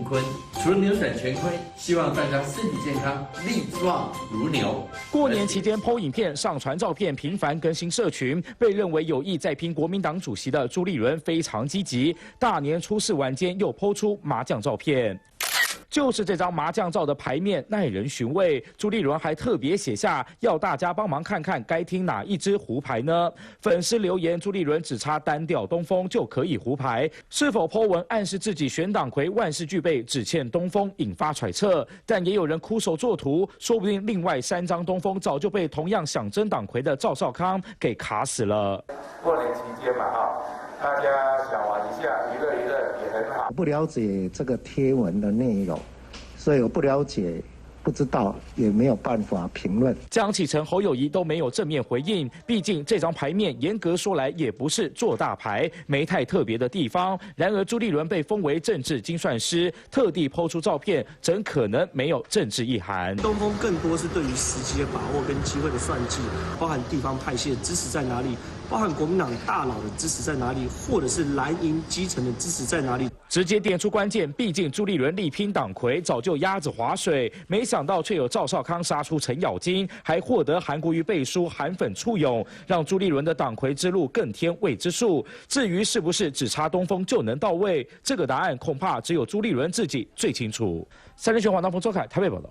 坤。除了扭转乾坤，希望大家身体健康，力壮如牛。过年期间PO 影片、上传照片，频繁更新社群，被认为有意在拼国民党主席的朱立伦非常积极。大年初4晚间又PO出麻将照片。 就是这张麻将照的牌面耐人寻味，朱立伦还特别写下要大家帮忙看看该听哪一支胡牌呢？粉丝留言朱立伦只差单调东风就可以胡牌，是否 po 文暗示自己选党魁万事俱备，只欠东风，引发揣测。但也有人哭手作图，说不定另外3张东风早就被同样想争党魁的赵少康给卡死了。过年期间嘛，大家想玩一下，娱乐娱乐也很好。不了解这个贴文的内容，所以我不了解、不知道，也没有办法评论。江启臣、侯友宜都没有正面回应，毕竟这张牌面严格说来也不是做大牌，没太特别的地方。然而朱立伦被封为政治精算师，特地抛出照片，怎可能没有政治意涵？东风更多是对于时机的把握跟机会的算计，包含地方派系的支持在哪里。 包含国民党大佬的支持在哪里，或者是蓝营基层的支持在哪里？直接点出关键，毕竟朱立伦力拼党魁，早就鸭子划水，没想到却有赵少康杀出程咬金，还获得韩国瑜背书，韩粉簇拥，让朱立伦的党魁之路更添未知数。至于是不是只差东风就能到位，这个答案恐怕只有朱立伦自己最清楚。3立全华南鹏周凯台北报道。